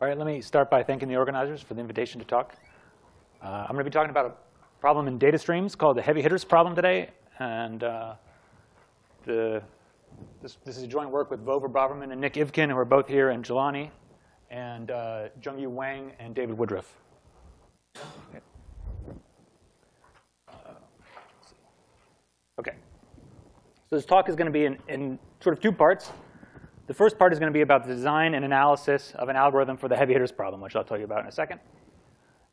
All right, let me start by thanking the organizers for the invitation to talk. I'm going to be talking about a problem in data streams called the heavy hitters problem today. And this is a joint work with Vova Braverman and Nick Ivkin, who are both here, and Jelani, and Jungyu Wang and David Woodruff. Okay. So this talk is going to be in sort of two parts. The first part is going to be about the design and analysis of an algorithm for the heavy hitters problem, which I'll tell you about in a second.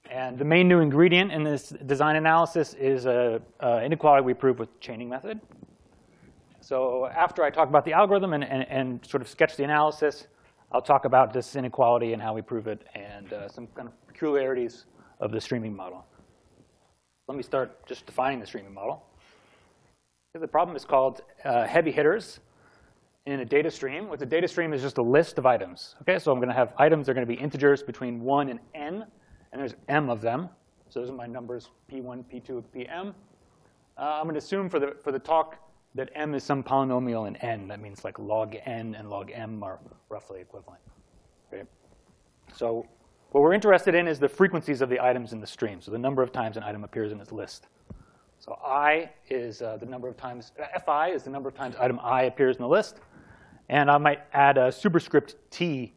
And the main new ingredient in this design analysis is an inequality we prove with chaining method. So after I talk about the algorithm and sort of sketch the analysis, I'll talk about this inequality and how we prove it and some kind of peculiarities of the streaming model. Let me start just defining the streaming model. The problem is called heavy hitters in a data stream. What the data stream is just a list of items. Okay, so I'm going to have items that are going to be integers between 1 and n, and there's m of them. So those are my numbers, p1, p2, pm. I'm going to assume for the talk that m is some polynomial in n. That means like log n and log m are roughly equivalent. Okay? So what we're interested in is the frequencies of the items in the stream, so the number of times an item appears in its list. So I is the number of times, fi is the number of times item I appears in the list. And I might add a superscript t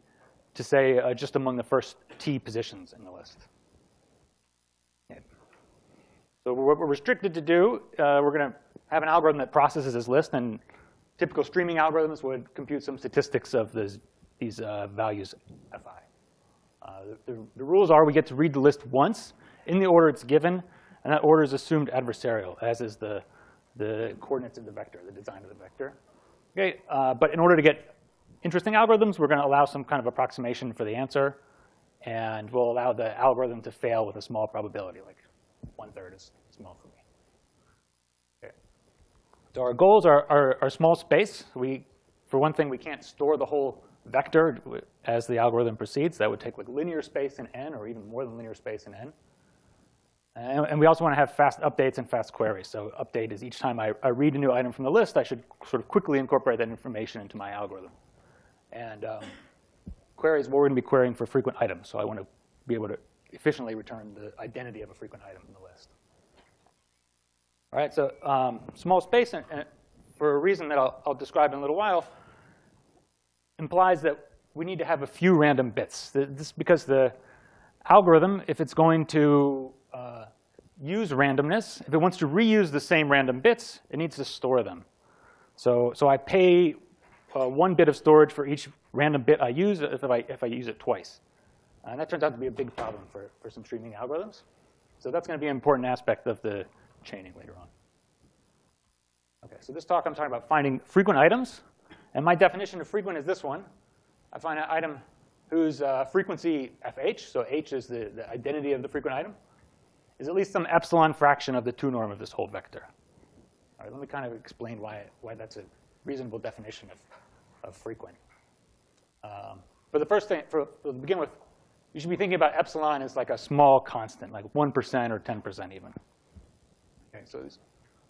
to say just among the first t positions in the list. Okay. So what we're restricted to do, we're going to have an algorithm that processes this list. And typical streaming algorithms would compute some statistics of these values fi. The rules are we get to read the list once in the order it's given. And that order is assumed adversarial, as is the coordinates of the vector, the design of the vector. Okay, but in order to get interesting algorithms, we're going to allow some kind of approximation for the answer. And we'll allow the algorithm to fail with a small probability, like 1/3 is small for me. Okay. So our goals are small space. For one thing, we can't store the whole vector as the algorithm proceeds. That would take like linear space in n, or even more than linear space in n. And we also want to have fast updates and fast queries. So update is each time I read a new item from the list, I should sort of quickly incorporate that information into my algorithm. And queries, well, we're going to be querying for frequent items. So I want to be able to efficiently return the identity of a frequent item in the list. All right, so small space, and for a reason that I'll describe in a little while, implies that we need to have a few random bits. This is because the algorithm, if it's going to use randomness, if it wants to reuse the same random bits, it needs to store them. So I pay 1 bit of storage for each random bit I use if I use it twice. And that turns out to be a big problem for some streaming algorithms. So that's going to be an important aspect of the chaining later on. Okay, so this talk I'm talking about finding frequent items. And my definition of frequent is this one. I find an item whose frequency fh, so h is the identity of the frequent item, is at least some epsilon fraction of the 2 norm of this whole vector. All right, let me kind of explain why that's a reasonable definition of frequent. For the first thing, to begin with, you should be thinking about epsilon as like a small constant, like 1% or 10% even. Okay, so it's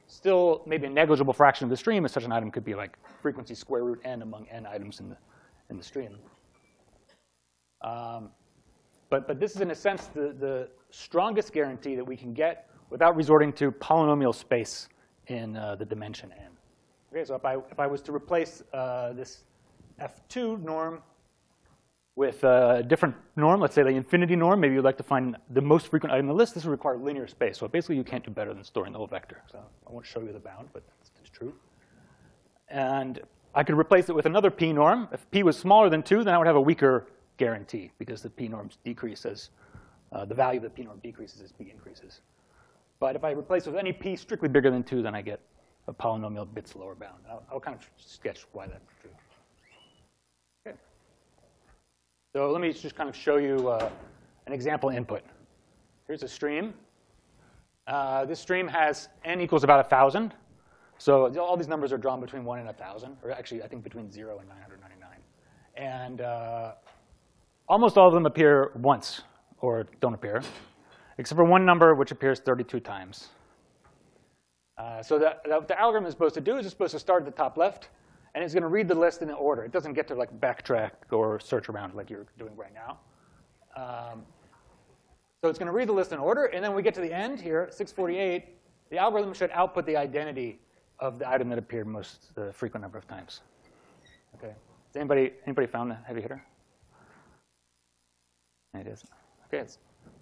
still maybe a negligible fraction of the stream, as such an item could be like frequency square root n among n items in the stream. But this is, in a sense, the strongest guarantee that we can get without resorting to polynomial space in the dimension n. Okay, so if I was to replace this f2 norm with a different norm, let's say the infinity norm, maybe you'd like to find the most frequent item in the list, this would require linear space. So basically, you can't do better than storing the whole vector. So I won't show you the bound, but it's true. And I could replace it with another p norm. If p was smaller than 2, then I would have a weaker guarantee, because the p norms decrease as the value of the p norm decreases as p increases. But if I replace it with any p strictly bigger than 2, then I get a polynomial bits lower bound. I'll kind of sketch why that's true. Okay. So let me just kind of show you an example input. Here's a stream. This stream has n equals about 1,000. So all these numbers are drawn between 1 and 1,000, or actually I think between 0 and 999. And almost all of them appear once, or don't appear, except for one number which appears 32 times. So what the algorithm is supposed to do is it's supposed to start at the top left, and it's going to read the list in the order. It doesn't get to like backtrack or search around like you're doing right now. So it's going to read the list in order, and then when we get to the end here, 648, the algorithm should output the identity of the item that appeared most frequent number of times. Okay. Has anybody found a heavy hitter? It is. Okay.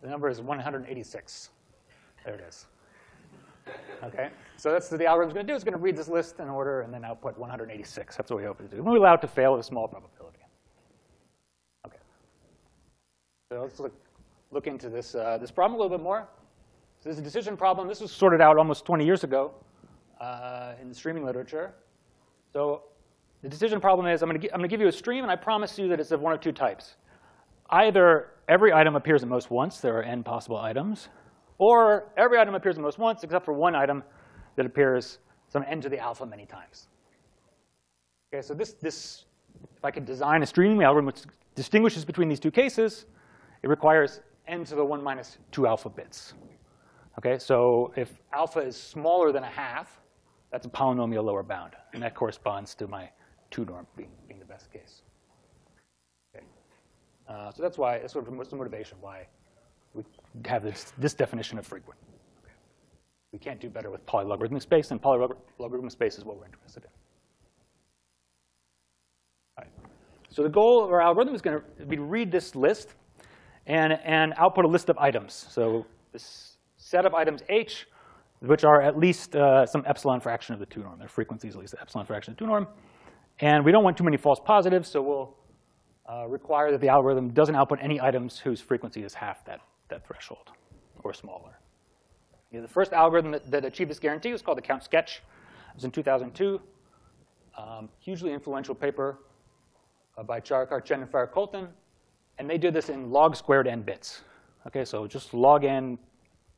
The number is 186. There it is. Okay. So that's what the algorithm's going to do. It's going to read this list in order and then output 186. That's what we hope to do. We allow it to fail with a small probability. Okay. So let's look into this problem a little bit more. So this is a decision problem. This was sorted out almost 20 years ago in the streaming literature. So the decision problem is I'm going to give you a stream, and I promise you that it's of one of two types. Either every item appears at most once. There are n possible items. Or every item appears at most once, except for one item that appears some n to the alpha many times. Okay, so if I could design a streaming algorithm which distinguishes between these two cases, it requires n to the 1 minus 2 alpha bits. Okay, so if alpha is smaller than a half, that's a polynomial lower bound, and that corresponds to my 2 norm being the best case. Okay, so that's sort of the motivation why we have this definition of frequent. Okay. We can't do better with polylogarithmic space, and polylogarithmic space is what we're interested in. All right. So the goal of our algorithm is going to be to read this list and output a list of items. So this set of items H, which are at least some epsilon fraction of the 2 norm. Their frequency is at least the epsilon fraction of the 2 norm. And we don't want too many false positives, so we'll require that the algorithm doesn't output any items whose frequency is half that threshold or smaller. The first algorithm that achieved this guarantee was called the count sketch. It was in 2002. Hugely influential paper by Charkar, Chen, and Farah-Colton. And they did this in log squared n bits. Okay, so just log n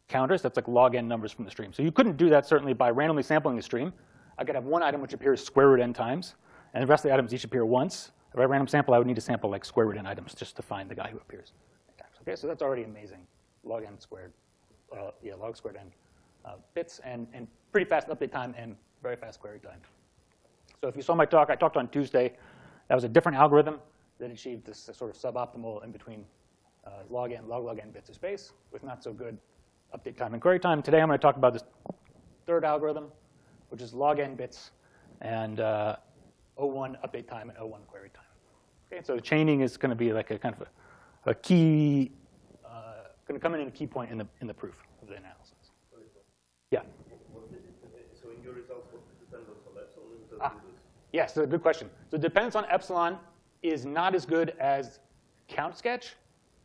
counters, that's like log n numbers from the stream. So you couldn't do that certainly by randomly sampling the stream. I could have one item which appears square root n times, and the rest of the items each appear once. If I random sample, I would need to sample like square root n items just to find the guy who appears. Okay, so that's already amazing. Log n squared, log squared n bits, and pretty fast update time and very fast query time. So if you saw my talk, I talked on Tuesday. That was a different algorithm that achieved this sort of suboptimal in between log n bits of space with not so good update time and query time. Today I'm going to talk about this third algorithm, which is log n bits and O1 update time and O1 query time. Okay, so chaining is going to be like a kind of a key, going to come in a key point in the proof of the analysis. Yeah. So in your results, what is the dependence on epsilon? Yes, so good question. So dependence on epsilon is not as good as count sketch.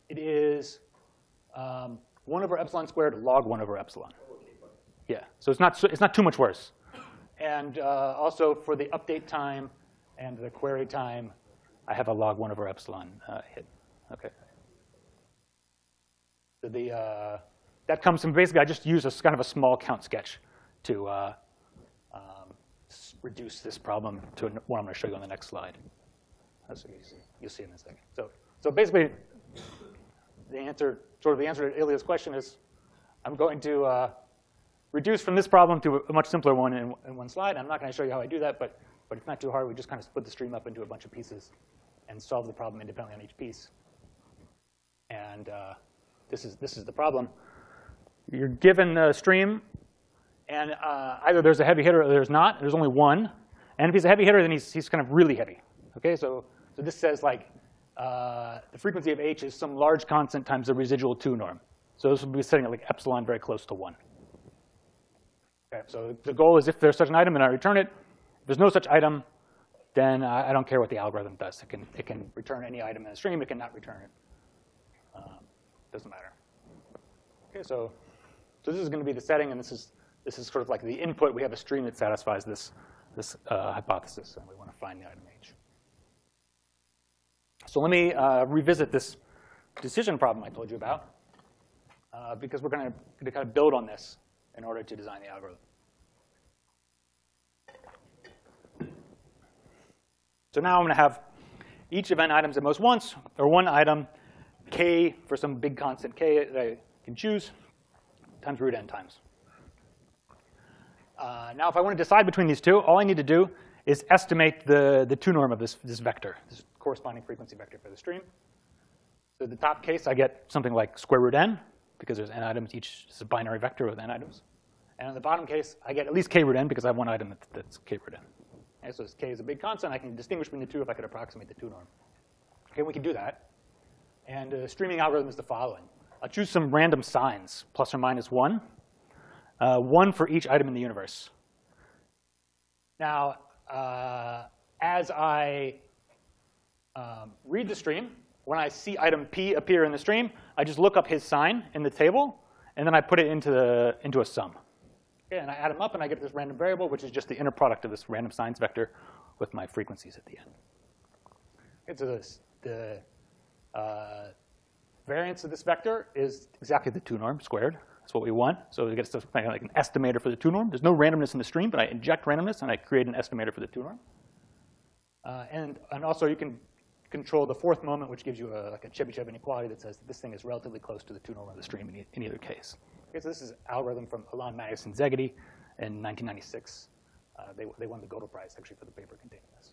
It is 1 over epsilon squared log 1 over epsilon. Yeah, so it's not too much worse. And also for the update time and the query time, I have a log 1 over epsilon hit. Okay. So that comes from basically I just use a kind of a small count sketch to reduce this problem to what I'm going to show you on the next slide. That's what you'll see in a second. So basically, the answer to Ilya's question is, I'm going to reduce from this problem to a much simpler one in one slide. I'm not going to show you how I do that, but it's not too hard. We just kind of split the stream up into a bunch of pieces and solve the problem independently on each piece. And this is the problem. You're given a stream, and either there's a heavy hitter or there's not. There's only one. And if he's a heavy hitter, then he's kind of really heavy. Okay, so this says like the frequency of H is some large constant times the residual 2 norm. So this will be setting at like epsilon very close to 1. Okay, so the goal is if there's such an item, then I return it. If there's no such item, then I don't care what the algorithm does. It can return any item in the stream. It cannot return it. Doesn't matter. Okay, so this is going to be the setting, and this is sort of like the input. We have a stream that satisfies this hypothesis, and we want to find the item H. So let me revisit this decision problem I told you about, because we're going to kind of build on this in order to design the algorithm. So now I'm going to have each of n items at most once, or one item, k for some big constant k that I can choose, times root n times. Now if I want to decide between these two, all I need to do is estimate the 2 norm of this vector, this corresponding frequency vector for the stream. So the top case, I get something like square root n, because there's n items. Each is a binary vector with n items. And in the bottom case, I get at least k root n, because I have one item that's k root n. Okay, so this k is a big constant. I can distinguish between the two if I could approximate the 2 norm. Okay, we can do that. And the streaming algorithm is the following. I'll choose some random signs, plus or minus 1, 1 for each item in the universe. Now, as I read the stream, when I see item P appear in the stream, I just look up his sign in the table, and then I put it into a sum. Okay, and I add them up, and I get this random variable, which is just the inner product of this random signs vector with my frequencies at the end. Okay, so the variance of this vector is exactly the 2 norm squared. That's what we want. So we get something like an estimator for the 2 norm. There's no randomness in the stream, but I inject randomness, and I create an estimator for the 2 norm. And also, you can control the 4th moment, which gives you like a Chebyshev inequality that says that this thing is relatively close to the 2 norm of the stream in either case. Okay, so this is an algorithm from Alon, Magnus, and Szegedy in 1996. They won the Gödel Prize, actually, for the paper containing this.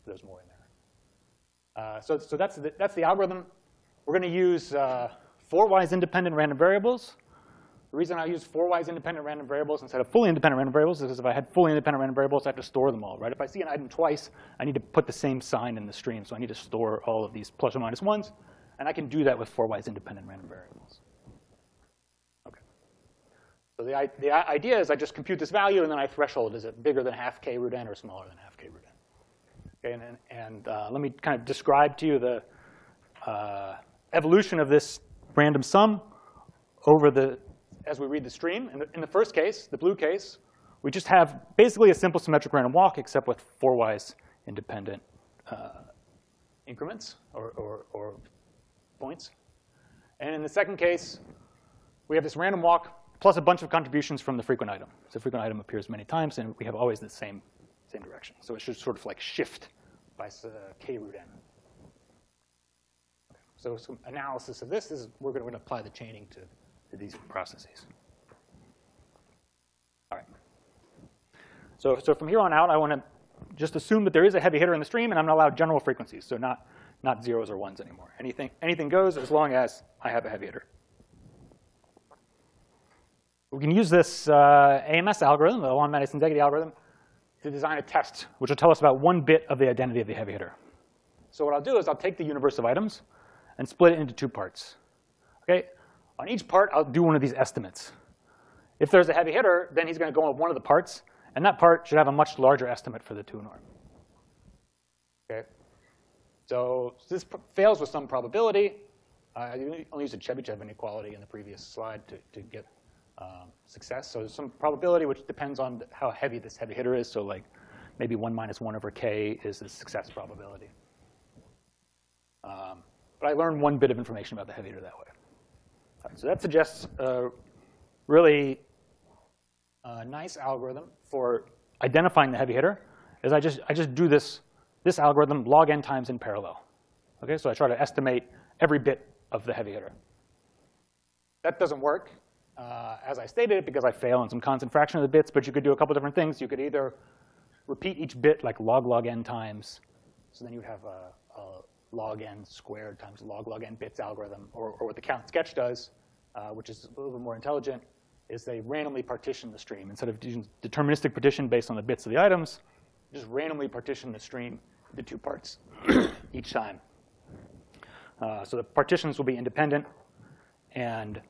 There's more in there. So that's the algorithm. We're going to use 4 wise independent random variables. The reason I use 4 wise independent random variables instead of fully independent random variables is because if I had fully independent random variables, I have to store them all, right? If I see an item twice, I need to put the same sign in the stream. So I need to store all of these plus or minus 1s. And I can do that with 4 wise independent random variables. OK. So the idea is I just compute this value, and then I threshold. Is it bigger than half k root n or smaller than half k root n? Okay, and let me kind of describe to you the evolution of this random sum as we read the stream. In the first case, the blue case, we just have basically a simple symmetric random walk, except with 4 wise independent increments or points. And in the second case, we have this random walk plus a bunch of contributions from the frequent item. So the frequent item appears many times, and we have always the same direction. So it should sort of like shift by k root n. So some analysis of this is we're going to apply the chaining to these processes. All right. So from here on out, I want to just assume that there is a heavy hitter in the stream, and I'm going to allow general frequencies, so not zeros or ones anymore. Anything goes as long as I have a heavy hitter. We can use this AMS algorithm, the Alon, Magnus, and Szegedy algorithm, to design a test, which will tell us about 1 bit of the identity of the heavy hitter. So what I'll do is I'll take the universe of items and split it into 2 parts. Okay? On each part, I'll do one of these estimates. If there's a heavy hitter, then he's going to go on one of the parts, and that part should have a much larger estimate for the 2 norm. Okay? So this fails with some probability. I only used a Chebyshev inequality in the previous slide to get success. So there's some probability which depends on how heavy this heavy hitter is. So like maybe 1 minus 1 over k is the success probability. But I learned 1 bit of information about the heavy hitter that way. All right, so that suggests a really nice algorithm for identifying the heavy hitter. Is I just do this algorithm log n times in parallel. Okay, so I try to estimate every bit of the heavy hitter. That doesn't work, as I stated it, because I fail in some constant fraction of the bits. But you could do a couple different things. You could either repeat each bit like log n times. So then you would have a log n squared times log n bits algorithm. Or what the count sketch does, which is a little bit more intelligent, is they randomly partition the stream. Instead of using deterministic partition based on the bits of the items, just randomly partition the stream into 2 parts each time. So the partitions will be independent and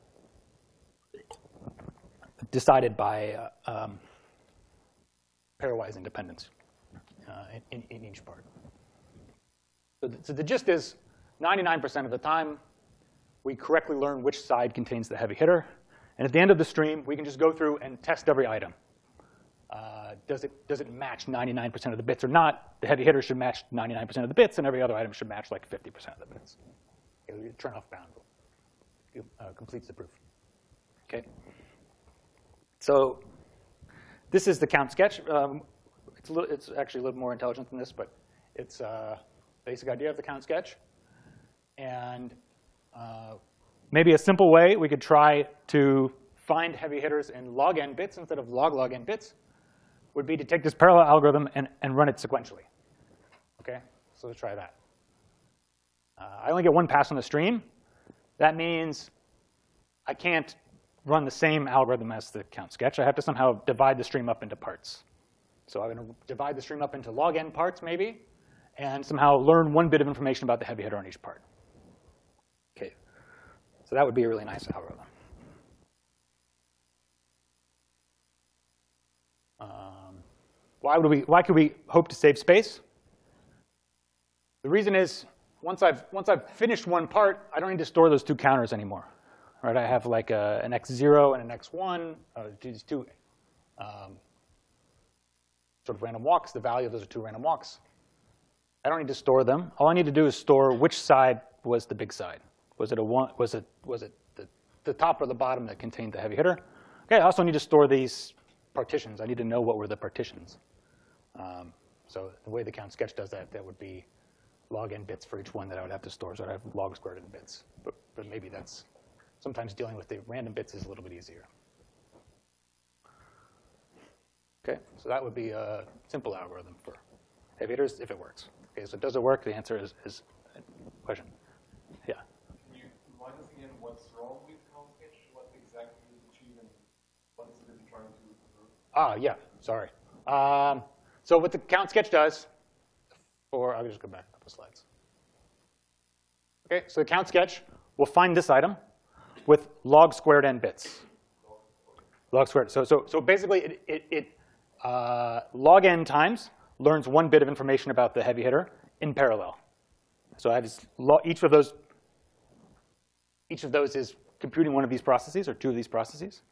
decided by pairwise independence in each part. So the gist is 99% of the time, we correctly learn which side contains the heavy hitter. And at the end of the stream, we can just go through and test every item. Does it match 99% of the bits or not? The heavy hitter should match 99% of the bits, and every other item should match like 50% of the bits. Okay, turn-off bound completes the proof. Okay. So this is the count sketch. It's actually a little more intelligent than this, but it's a basic idea of the count sketch. And maybe a simple way we could try to find heavy hitters in log n bits instead of log n bits would be to take this parallel algorithm and run it sequentially. Okay, so let's try that. I only get one pass on the stream. That means I can't run the same algorithm as the count sketch. I have to somehow divide the stream up into parts. So I'm going to divide the stream up into log n parts, maybe, and somehow learn one bit of information about the heavy hitter on each part. OK, so that would be a really nice algorithm. Why could we hope to save space? The reason is, once I've finished one part, I don't need to store those two counters anymore. Right? I have like an x0 and an x1, these two sort of random walks. The value of those are two random walks. I don't need to store them. All I need to do is store which side was the big side. Was it the top or the bottom that contained the heavy hitter? Okay, I also need to store these partitions. I need to know what were the partitions. So the way the count sketch does that, that would be log n bits for each one that I would have to store. So I'd have log squared n bits. But maybe that's sometimes dealing with the random bits is a little bit easier. Okay, so that would be a simple algorithm for heavy hitters if it works. Okay, so does it work? The answer is a question. Yeah. Can you remind us again what's wrong with count sketch? What exactly is achieved and what is it trying to improve? Yeah, sorry. So what the count sketch does, I'll just go back a couple slides. Okay, so the count sketch will find this item with log squared n bits. Log squared. So basically, it log n times learns one bit of information about the heavy hitter in parallel. So I have this each of those is computing one of these processes or two of these processes,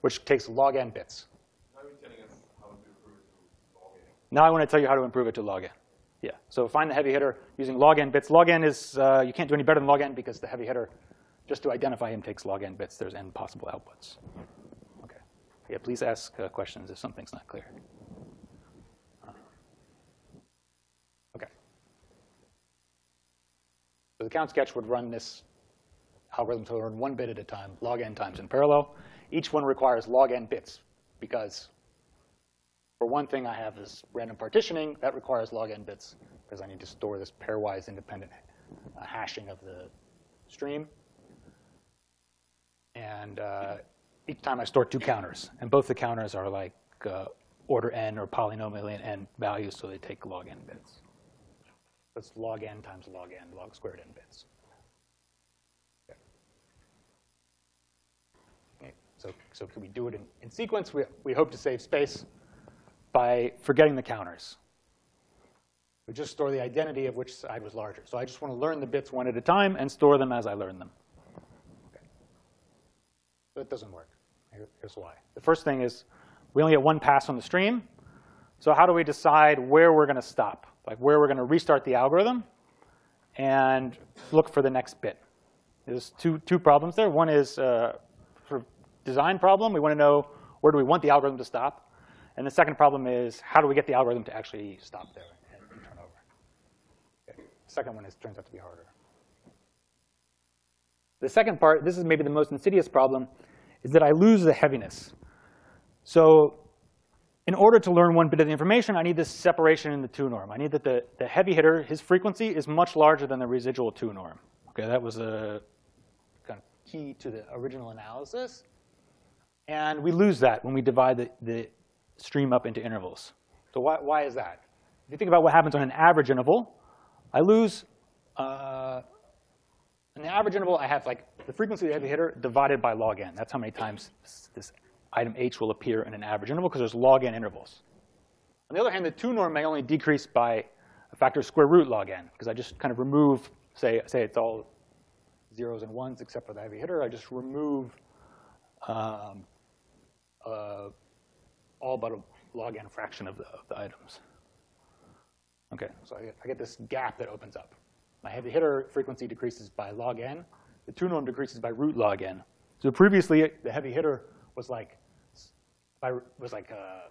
which takes log n bits. Now you're telling us how to improve it to log n. Now I want to tell you how to improve it to log n. Yeah. So find the heavy hitter using log n bits. Log n is you can't do any better than log n because the heavy hitter, just to identify him, takes log n bits. There's n possible outputs. Okay. Yeah. Please ask questions if something's not clear. Okay. So the count sketch would run this algorithm to learn one bit at a time, log n times in parallel. Each one requires log n bits because for one thing I have this random partitioning that requires log n bits because I need to store this pairwise independent hashing of the stream. And each time I store two counters, and both the counters are like order n or polynomially in n values, so they take log n bits. That's log n times log n, log squared n bits. Okay. So can we do it in sequence? We hope to save space by forgetting the counters. We just store the identity of which side was larger. So I just want to learn the bits one at a time and store them as I learn them. Okay. That doesn't work. Here's why. The first thing is we only get one pass on the stream. So how do we decide where we're going to stop? Like where we're going to restart the algorithm and look for the next bit. There's two problems there. One is sort of design problem. We want to know where do we want the algorithm to stop. And the second problem is how do we get the algorithm to actually stop there and turn over? Okay. The second one turns out to be harder. The second part, this is maybe the most insidious problem, is that I lose the heaviness. So in order to learn one bit of the information, I need this separation in the 2 norm. I need that the heavy hitter, his frequency is much larger than the residual 2 norm. Okay, that was a kind of key to the original analysis. And we lose that when we divide the stream up into intervals. So why is that? If you think about what happens on an average interval, I lose, in the average interval, I have like the frequency of the heavy hitter divided by log n. That's how many times this item h will appear in an average interval because there's log n intervals. On the other hand, the 2 norm may only decrease by a factor of square root log n because I just kind of remove, say it's all zeros and ones except for the heavy hitter. I just remove all but a log n fraction of the items. Okay, so I get this gap that opens up. My heavy hitter frequency decreases by log n. The 2 norm decreases by root log n. So previously, the heavy hitter was like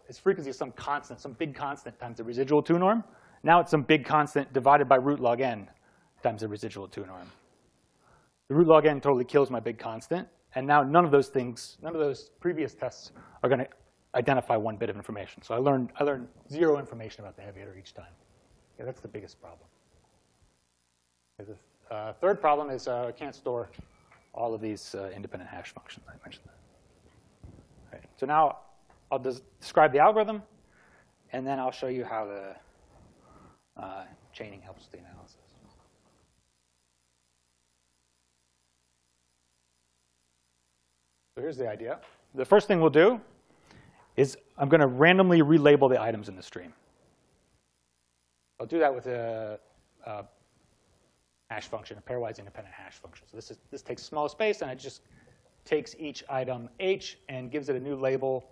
its frequency is some constant, some big constant times the residual 2 norm. Now it's some big constant divided by root log n times the residual 2 norm. The root log n totally kills my big constant. And now none of those previous tests are going to identify one bit of information. So I learned 0 information about the heavy hitter each time. Yeah, that's the biggest problem. The third problem is I can't store all of these independent hash functions. I mentioned that. All right. So now I'll describe the algorithm, and then I'll show you how the chaining helps the analysis. So here's the idea. The first thing we'll do is I'm going to randomly relabel the items in the stream. I'll do that with a hash function, a pairwise independent hash function. So this takes small space, and it just takes each item h and gives it a new label,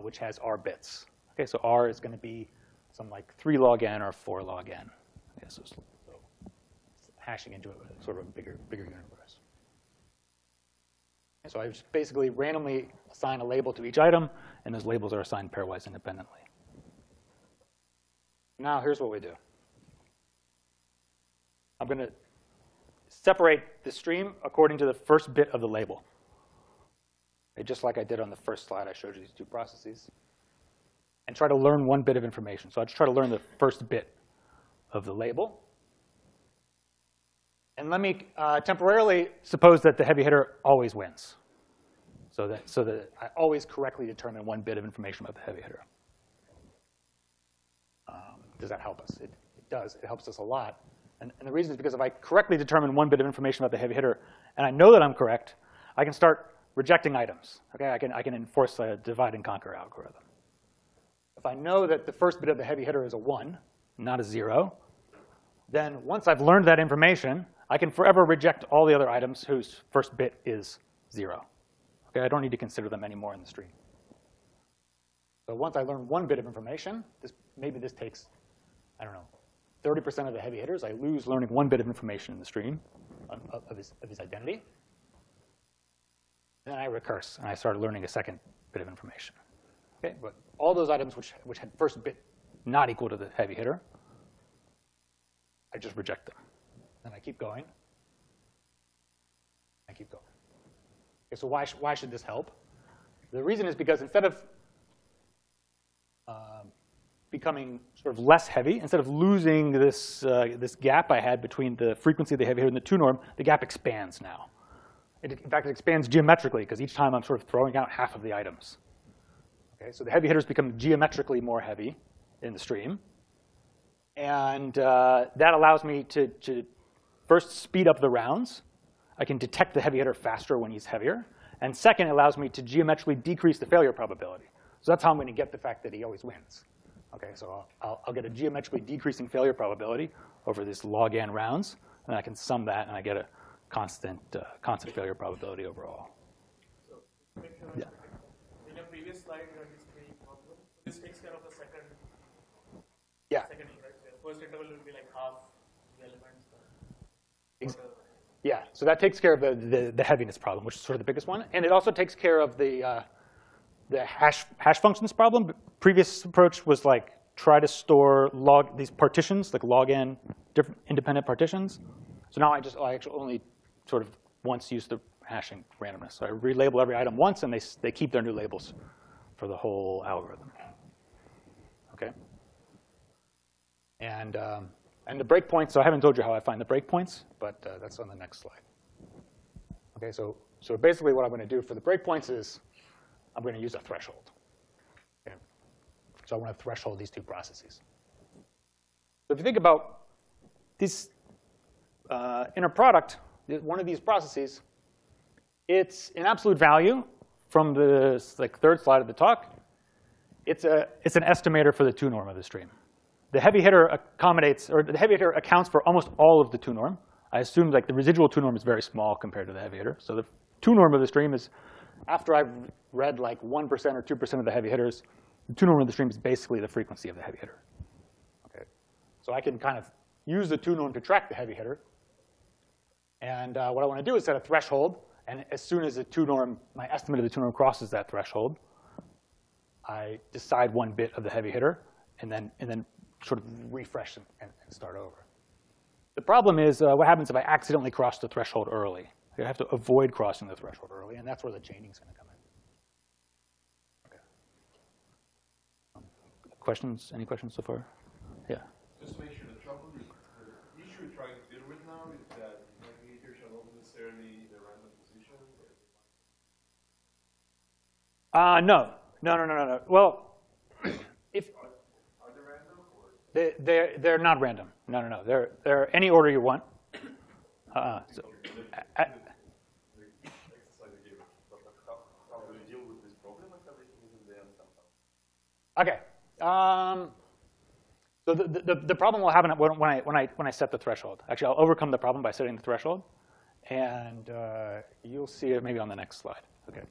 which has r bits. Okay, so r is going to be something like 3 log n or 4 log n. Okay, so hashing into a sort of a bigger universe. And so I just basically randomly assign a label to each item, and those labels are assigned pairwise independently. Now here's what we do. I'm going to separate the stream according to the first bit of the label. Okay, just like I did on the first slide, I showed you these two processes. And try to learn one bit of information. So I just try to learn the first bit of the label. And let me temporarily suppose that the heavy hitter always wins. So that I always correctly determine one bit of information about the heavy hitter. Does that help us? It does. It helps us a lot. And the reason is because if I correctly determine one bit of information about the heavy hitter, and I know that I'm correct, I can start rejecting items. Okay, I can enforce a divide and conquer algorithm. If I know that the first bit of the heavy hitter is a 1, not a 0, then once I've learned that information, I can forever reject all the other items whose first bit is 0. Okay, I don't need to consider them anymore in the stream. So once I learn one bit of information, maybe this takes, I don't know, 30% of the heavy hitters. I lose learning one bit of information in the stream of his identity. And then I recurse, and I start learning a second bit of information. Okay, but all those items which had first bit not equal to the heavy hitter, I just reject them. And I keep going. I keep going. Okay, so why should this help? The reason is because instead of becoming sort of less heavy, instead of losing this gap I had between the frequency of the heavy hitter and the 2 norm, the gap expands now. In fact, it expands geometrically, because each time I'm sort of throwing out half of the items. Okay, so the heavy hitters become geometrically more heavy in the stream. And that allows me to first speed up the rounds. I can detect the heavy hitter faster when he's heavier. And second, it allows me to geometrically decrease the failure probability. So that's how I'm going to get the fact that he always wins. Okay, so I'll get a geometrically decreasing failure probability over this log n rounds. And I can sum that, and I get a constant failure probability overall. So, yeah. In your previous slide, you had this tree problem. This takes care of the second. Yeah. Second, right? The first interval will be like half the elements. Yeah. So that takes care of the heaviness problem, which is sort of the biggest one, and it also takes care of the hash functions problem. The previous approach was like try to store these partitions, like log n different independent partitions. So now I actually only sort of once use the hashing randomness. So I relabel every item once, and they keep their new labels for the whole algorithm. Okay. And the breakpoints. So I haven't told you how I find the breakpoints, but that's on the next slide. Okay. So basically, what I'm going to do for the breakpoints is I'm going to use a threshold. Okay. So I want to threshold these two processes. So if you think about these inner product, one of these processes, it's an absolute value from the third slide of the talk. It's an estimator for the 2 norm of the stream. The heavy hitter accommodates, or the heavy hitter accounts for almost all of the 2 norm. I assume like the residual 2 norm is very small compared to the heavy hitter. So the 2 norm of the stream is, after I've read like 1% or 2% of the heavy hitters, the 2 norm of the stream is basically the frequency of the heavy hitter. Okay. So I can kind of use the 2 norm to track the heavy hitter. And what I want to do is set a threshold. And as soon as the 2 norm, my estimate of the 2 norm crosses that threshold, I decide one bit of the heavy hitter, and then sort of refresh and start over. The problem is what happens if I accidentally cross the threshold early? I have to avoid crossing the threshold early, and that's where the chaining is going to come in. Okay. Questions? Any questions so far? Yeah. Just to make sure, the issue we're trying to deal with now is that necessarily the random position? No. Well, if Are they random or? they're not random. No. They're any order you want. So, The exercise you gave us, but how do you deal with this problem if everything is in the end somehow? okay. So the problem will happen when I set the threshold. Actually, I'll overcome the problem by setting the threshold, and you'll see it maybe on the next slide. Okay.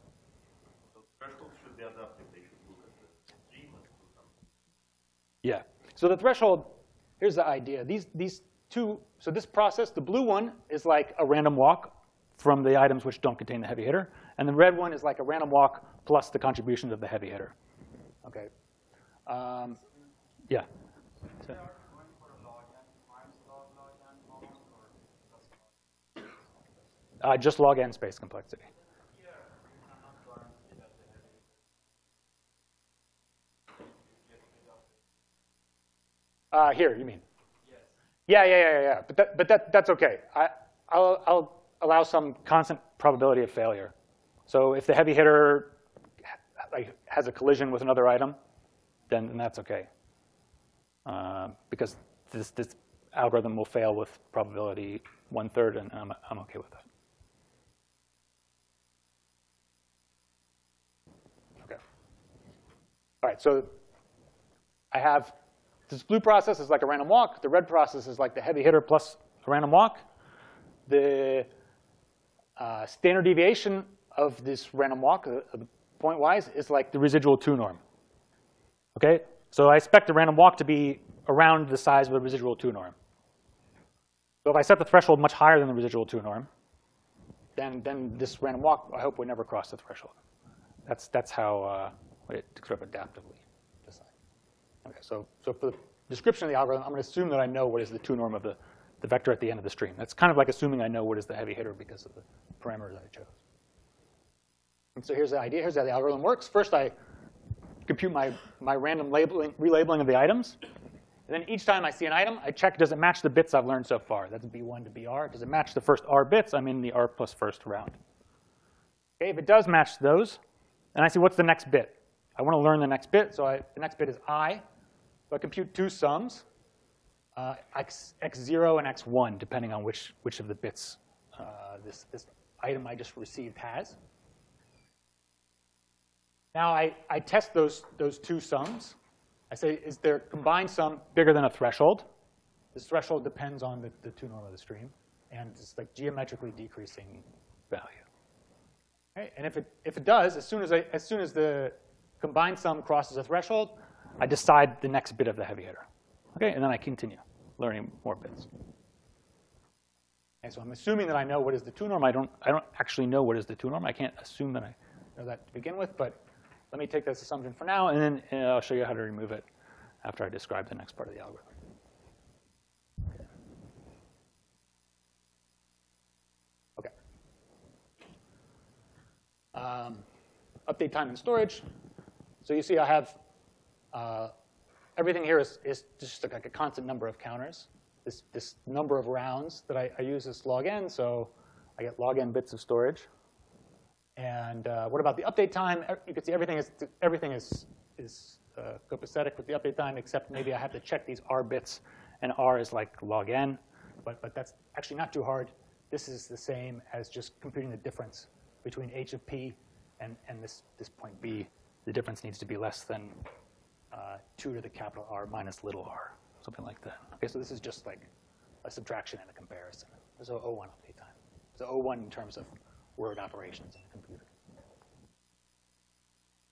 So thresholds should be adaptive. They should look at the stream and do something. Yeah. So the threshold. Here's the idea. These two. So this process, the blue one is like a random walk from the items which don't contain the heavy hitter, and the red one is like a random walk plus the contributions of the heavy hitter. Okay. Yeah. So, just log n space complexity. Here, you mean? Yes. Yeah. But that's okay. I'll allow some constant probability of failure. So if the heavy hitter has a collision with another item, then that's okay. Because this algorithm will fail with probability 1/3, and I'm okay with that. Okay. All right, so I have this blue process is like a random walk. The red process is like the heavy hitter plus a random walk. The standard deviation of this random walk, point-wise, is like the residual 2 norm. Okay? So I expect the random walk to be around the size of the residual 2 norm. So if I set the threshold much higher than the residual 2 norm, then this random walk, I hope, would never cross the threshold. That's how it sort of adaptively decide. Okay, so for the description of the algorithm, I'm going to assume that I know what is the 2 norm of the vector at the end of the stream. That's kind of like assuming I know what is the heavy hitter because of the parameters I chose. And so here's the idea. Here's how the algorithm works. First, I compute my random relabeling of the items. And then each time I see an item, I check, does it match the bits I've learned so far? That's B1 to BR. Does it match the first R bits? I'm in the R plus first round. Okay, if it does match those, then I see what's the next bit. I want to learn the next bit, so the next bit is I. So I compute 2 sums, x0 and x1, depending on which of the bits this item I just received has. Now I test those 2 sums. I say, is their combined sum bigger than a threshold? This threshold depends on the 2 norm of the stream, and it's like geometrically decreasing value. Okay? And if it does, as soon as the combined sum crosses a threshold, I decide the next bit of the heavy hitter. Okay, and then I continue learning more bits. And so I'm assuming that I know what is the 2 norm. I don't actually know what is the 2 norm. I can't assume that I know that to begin with, but let me take this assumption for now, and then I'll show you how to remove it after I describe the next part of the algorithm. Okay. Update time and storage. So you see I have everything here is just like a constant number of counters. This number of rounds that I use is log n, so I get log n bits of storage. And what about the update time? You can see everything is copacetic with the update time, except maybe I have to check these R bits, and R is like log n. But that's actually not too hard. This is the same as just computing the difference between h of p and this point b. The difference needs to be less than 2 to the capital R minus little r, something like that. Okay, so this is just like a subtraction and a comparison. So O1 update time. So O1 in terms of word operations in the computer.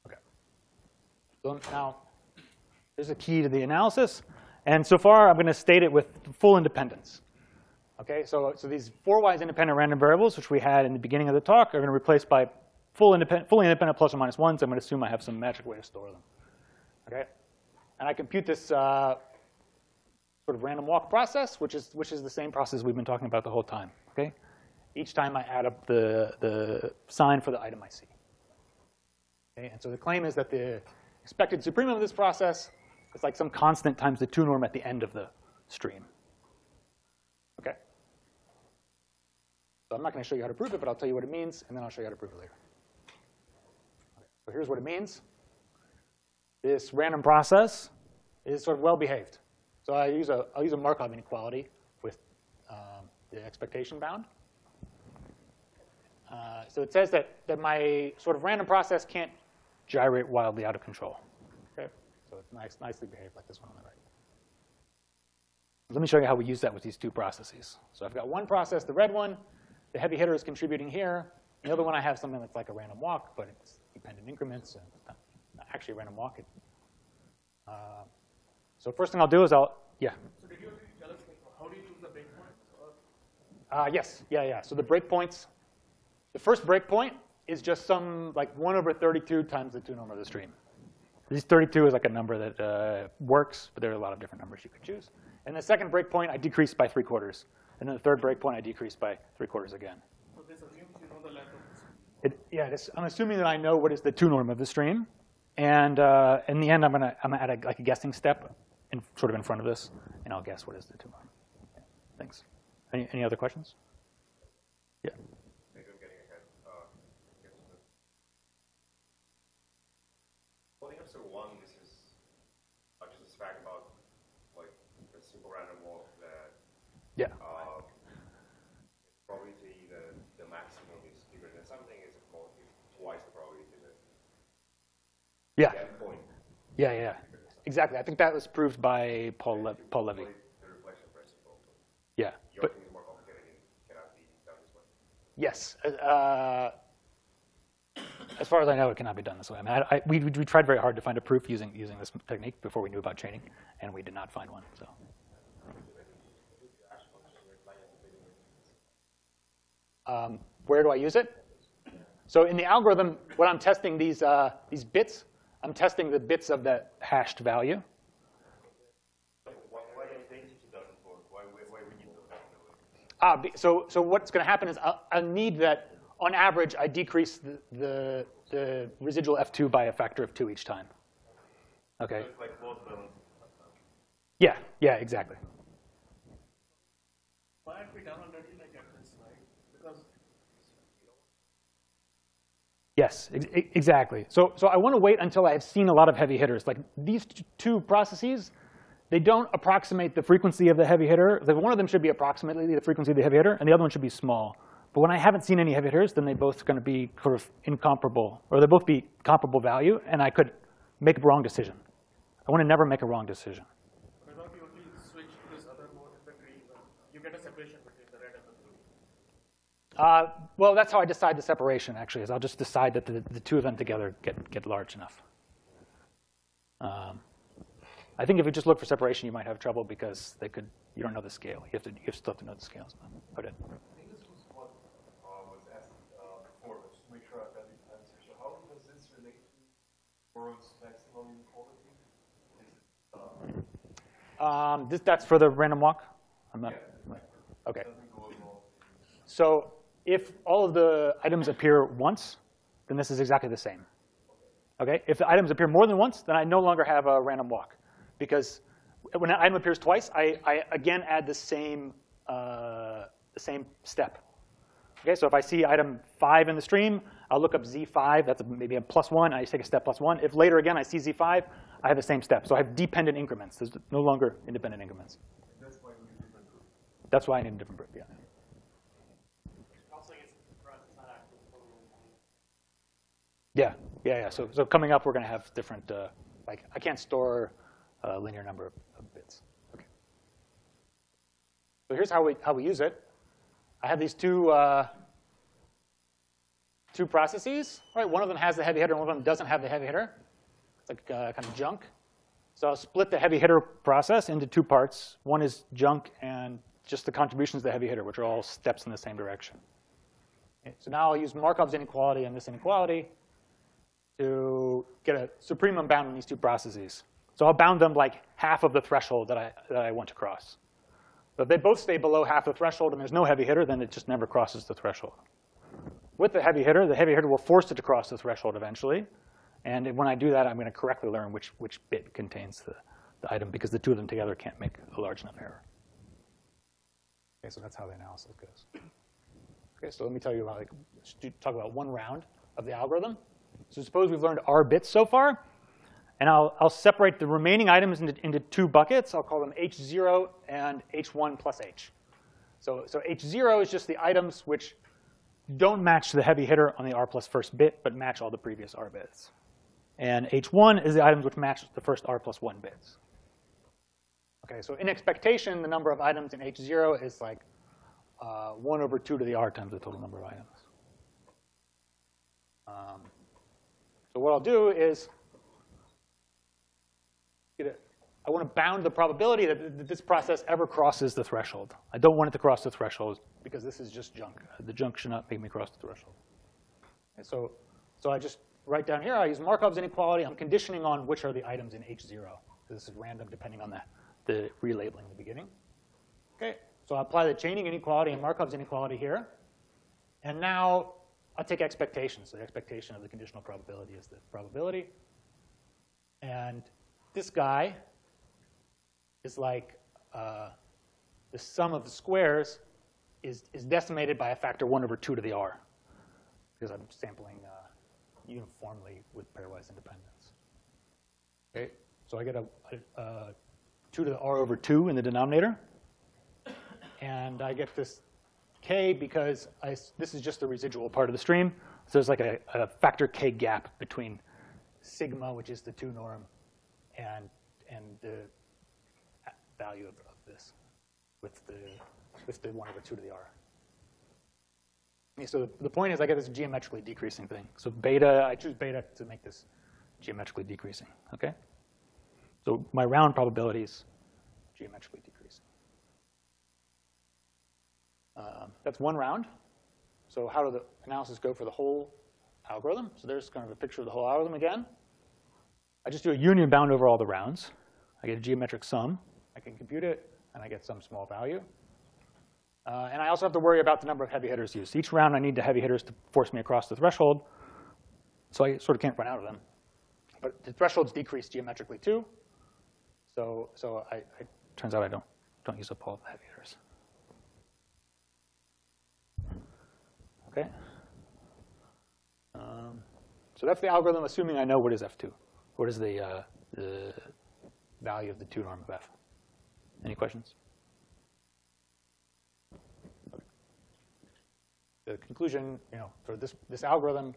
Okay. So now, there's a key to the analysis. And so far, I'm going to state it with full independence. Okay, so these 4-wise independent random variables, which we had in the beginning of the talk, are going to be replaced by fully independent plus or minus 1s. I'm going to assume I have some magic way to store them. Okay, and I compute this sort of random walk process, which is the same process we've been talking about the whole time. Okay, each time I add up the sign for the item I see. Okay, and so the claim is that the expected supremum of this process is like some constant times the 2 norm at the end of the stream. Okay. So I'm not going to show you how to prove it, but I'll tell you what it means, and then I'll show you how to prove it later. So here's what it means. This random process is sort of well behaved. So I'll use a Markov inequality with the expectation bound. So it says that my sort of random process can't gyrate wildly out of control. Okay? So it's nicely behaved like this one on the right. Let me show you how we use that with these two processes. So I've got one process, the red one. The heavy hitter is contributing here. The other one, I have something that's like a random walk, but it's dependent increments. And it's not actually a random walk. So first thing I'll do is yeah. So did you already tell us how do you choose the breakpoints? Yes, yeah. So the breakpoints, the first breakpoint is just some like 1/32 times the 2 norm of the stream. This 32 is like a number that works, but there are a lot of different numbers you could choose. And the second breakpoint, I decrease by 3/4. And then the third breakpoint, I decrease by 3/4 again. So this assumes you know the length of the stream. I'm assuming that I know what is the 2 norm of the stream. And in the end, I'm gonna add like a guessing step sort of in front of this, and I'll guess what is the 2 norm. Yeah, thanks. Any other questions? Yeah. Maybe I'm getting ahead. Holding up to 1, this is just a fact about like a simple random walk that probability the maximum is bigger than something is twice the probability that the endpoint. Yeah. Exactly. I think that was proved by Paul Levy. The reflection principle. Yeah. Your thing is more complicated and cannot be done this way. Yes. As far as I know, it cannot be done this way. I mean, we tried very hard to find a proof using this technique before we knew about chaining, and we did not find one. So. Where do I use it? So in the algorithm, when I'm testing these bits, I'm testing the bits of the hashed value. Why identity doesn't work? Why we need to So what's going to happen is I'll need that, on average, I decrease the residual F2 by a factor of 2 each time. Okay. So it's like both balance. Yeah, exactly. Why aren't we done already like at this slide? Because Yes, exactly. So I want to wait until I have seen a lot of heavy hitters. Like these two processes, they don't approximate the frequency of the heavy hitter. Like one of them should be approximately the frequency of the heavy hitter, and the other one should be small. But when I haven't seen any heavy hitters, then they both going to be sort of incomparable, or they both be comparable value, and I could make a wrong decision. I want to never make a wrong decision. why don't you only switch to this other mode in the tree? You get a separation between the red and the blue. Well, that's how I decide the separation, actually, is I'll just decide that the two of them together get large enough. I think if you just look for separation, you might have trouble because you don't know the scale. You still have to know the scales. Okay. I think this was what was asked before, but just to make sure I've got the answer. So how does this relate to Boron's maximum inequality? Is it, That's for the random walk? I'm not. Okay. So if all of the items appear once, then this is exactly the same. Okay. If the items appear more than once, then I no longer have a random walk, because when an item appears twice, I again add the same step. Okay. So if I see item 5 in the stream, I'll look up Z5. That's maybe a +1. I take a step +1. If later again I see Z5, I have the same step. So I have dependent increments. There's no longer independent increments. that's why we need a different group. That's why I need a different group. Yeah. Also, it's not active for Yeah. So coming up, we're going to have different, like I can't store a linear number of bits. Okay. So here's how we use it. I have these two processes. Right. One of them has the heavy hitter, and one of them doesn't have the heavy hitter. It's like kind of junk. So I'll split the heavy hitter process into 2 parts. One is junk and just the contributions of the heavy hitter, which are all steps in the same direction. Okay, so now I'll use Markov's inequality and this inequality to get a supremum bound in these 2 processes. So I'll bound them like half of the threshold that I want to cross. But if they both stay below half the threshold and there's no heavy hitter, then it just never crosses the threshold. With the heavy hitter will force it to cross the threshold eventually. And when I do that, I'm going to correctly learn which bit contains the item, because the 2 of them together can't make a large enough error. Okay, so that's how the analysis goes. Okay, so let me tell you about, talk about one round of the algorithm. So suppose we've learned R bits so far, and I'll separate the remaining items into two buckets. I'll call them H0 and H1 plus H. So H0 is just the items which don't match the heavy hitter on the R plus first bit, but match all the previous R bits. And H1 is the items which match the first R plus 1 bits. Okay, so in expectation, the number of items in H0 is like 1 over 2 to the R times the total number of items. So what I'll do is, I want to bound the probability that this process ever crosses the threshold. I don't want it to cross the threshold because this is just junk. The junk should not make me cross the threshold. And so I just write down here, I use Markov's inequality. I'm conditioning on which are the items in H0. This is random depending on the relabeling in the beginning. Okay, so I apply the chaining inequality and Markov's inequality here. And now I'll take expectations. So the expectation of the conditional probability is the probability. And this guy is like the sum of the squares is decimated by a factor 1 over 2 to the R, because I'm sampling uniformly with pairwise independence. Okay, so I get a 2 to the R over 2 in the denominator, and I get this K because this is just the residual part of the stream. So there's like a factor K gap between sigma, which is the 2 norm, and the value of this with the 1 over 2 to the R. Okay, so the point is I get this geometrically decreasing thing. So beta, I choose beta to make this geometrically decreasing. Okay? So my round probability is geometrically decreasing. That's one round. So how does the analysis go for the whole algorithm? So there's kind of a picture of the whole algorithm again. I just do a union bound over all the rounds. I get a geometric sum. I can compute it, and I get some small value. And I also have to worry about the number of heavy hitters used. Each round I need the heavy hitters to force me across the threshold, so I sort of can't run out of them. But the thresholds decrease geometrically too. So turns out I don't use up all the heavy hitters. Okay. So that's the algorithm, assuming I know what is F2. What is the value of the 2 norm of F? Any questions? Okay. The conclusion, for this algorithm,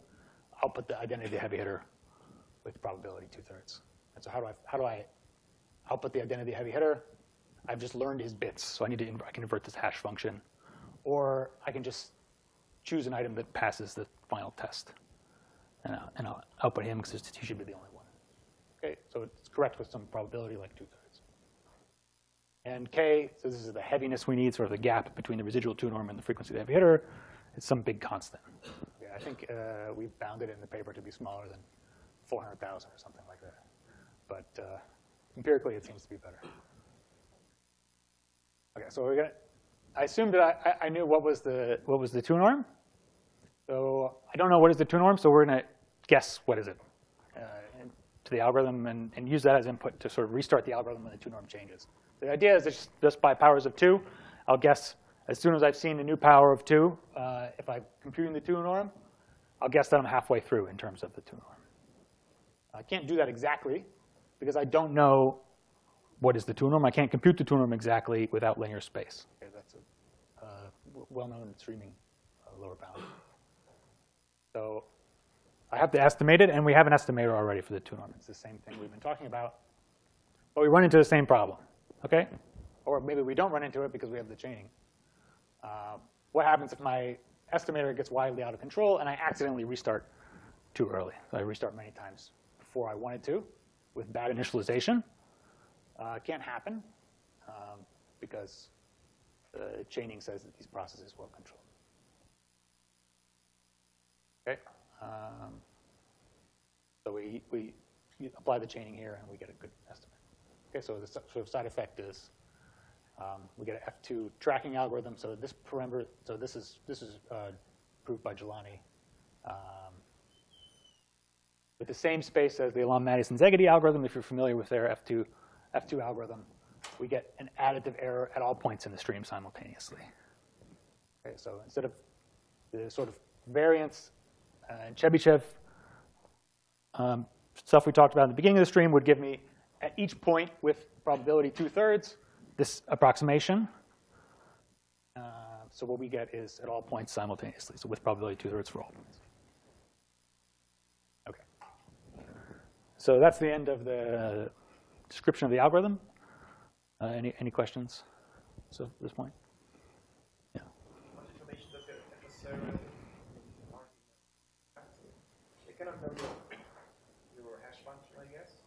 I'll put the identity of the heavy hitter with probability 2/3. And so how do I output the identity of the heavy hitter? I've just learned his bits, so I can invert this hash function, or I can just choose an item that passes the final test, and I'll output him because he should be the only one. Okay, so it's correct with some probability like 2/3. And K, so this is the heaviness we need, sort of the gap between the residual 2 norm and the frequency of the heavy hitter. It's some big constant. Okay, I think we've bounded it in the paper to be smaller than 400,000 or something like that. But empirically, it seems to be better. Okay, so I assumed that I knew what was the 2 norm. So I don't know what is the 2 norm, so we're going to guess what is it to the algorithm and use that as input to sort of restart the algorithm when the 2 norm changes. The idea is that just by powers of 2, I'll guess as soon as I've seen the new power of 2, if I'm computing the 2 norm, I'll guess that I'm halfway through in terms of the 2 norm. I can't do that exactly because I don't know what is the 2 norm. I can't compute the 2 norm exactly without linear space. Okay, that's a well-known streaming lower bound. So I have to estimate it, and we have an estimator already for the 2 norm. It's the same thing we've been talking about, but we run into the same problem. Okay, or maybe we don't run into it because we have the chaining. What happens if my estimator gets wildly out of control and I accidentally restart too early? So I restart many times before I wanted to with bad initialization. It can't happen because the chaining says that these processes are well controlled. Okay, so we apply the chaining here and we get a good estimate. Okay, so the sort of side effect is we get an F2 tracking algorithm. So this parameter, so this is proved by Jelani with the same space as the Elam-Madison-Szegedy algorithm. If you're familiar with their F2 algorithm, we get an additive error at all points in the stream simultaneously. Okay, so instead of the sort of variance and Chebyshev stuff we talked about in the beginning of the stream would give me, at each point with probability 2/3, this approximation. So what we get is at all points simultaneously, so with probability 2/3 for all points. OK. So that's the end of the description of the algorithm. Any questions at this point? Yeah. Wanted to mention that the adversarial they cannot know your hash function, I guess?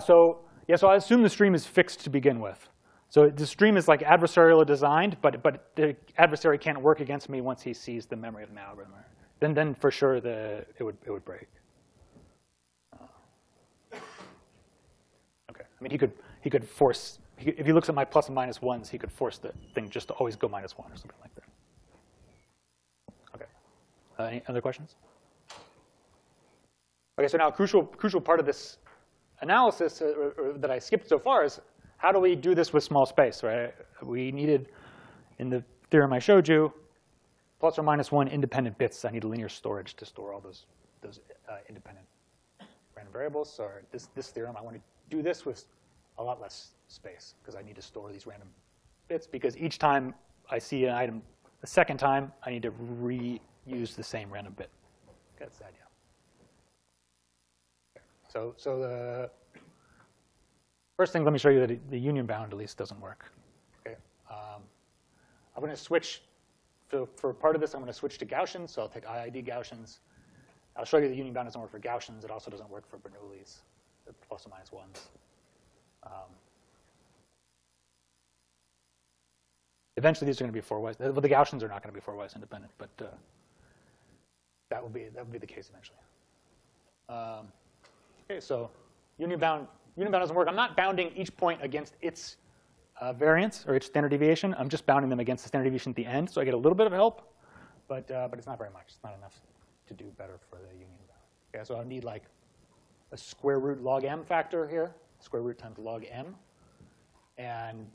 So I assume the stream is fixed to begin with. So the stream is like adversarially designed, but the adversary can't work against me once he sees the memory of my algorithm. Then for sure it would break. Okay. I mean, he could force, if he looks at my plus and minus ones, he could force the thing just to always go -1 or something like that. Okay. Any other questions? Okay. So now a crucial part of this analysis that I skipped so far is, how do we do this with small space, right? We needed, in the theorem I showed you, plus or minus 1 independent bits. I need linear storage to store all those independent random variables. So this theorem, I want to do this with a lot less space, because I need to store these random bits. Because each time I see an item a second time, I need to reuse the same random bit. That's the idea. Okay. So the first thing, let me show you that the union bound at least doesn't work. Okay. I'm going to switch, for part of this, I'm going to switch to Gaussians. So I'll take IID Gaussians. I'll show you the union bound doesn't work for Gaussians. It also doesn't work for Bernoullis, the plus or minus ones. Eventually, these are going to be 4-wise. Well, the Gaussians are not going to be 4-wise independent, but that will be the case eventually. Okay, so union bound doesn't work. I'm not bounding each point against its variance or its standard deviation. I'm just bounding them against the standard deviation at the end. So I get a little bit of help, but it's not very much. It's not enough to do better for the union bound. Okay, so I need like a square root log m factor here, square root times log m. And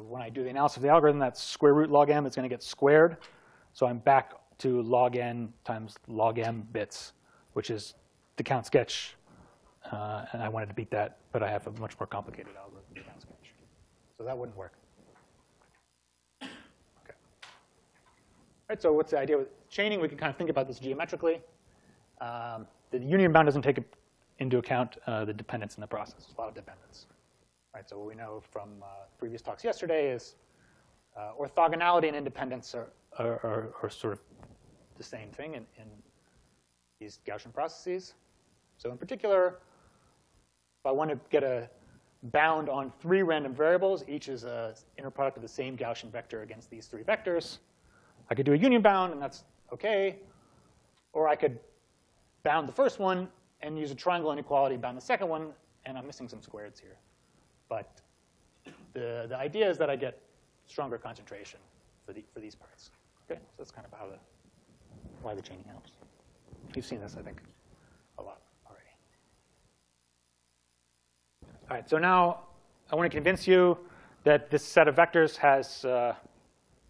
when I do the analysis of the algorithm, that square root log m is going to get squared. So I'm back to log n times log m bits, which is the count sketch. And I wanted to beat that, but I have a much more complicated algorithm to count sketch. So that wouldn't work. Okay. All right, so what's the idea with chaining? We can kind of think about this geometrically. The union bound doesn't take into account the dependence in the process. There's a lot of dependence. Right, so what we know from previous talks yesterday is orthogonality and independence are sort of the same thing in these Gaussian processes. So in particular, if I want to get a bound on 3 random variables, each is an inner product of the same Gaussian vector against these 3 vectors, I could do a union bound, and that's OK. Or I could bound the first one and use a triangle inequality, bound the second one, and I'm missing some squareds here. But the idea is that I get stronger concentration for these parts. Okay, so that's kind of why the chaining helps. You've seen this, I think, a lot already. All right, so now I want to convince you that this set of vectors has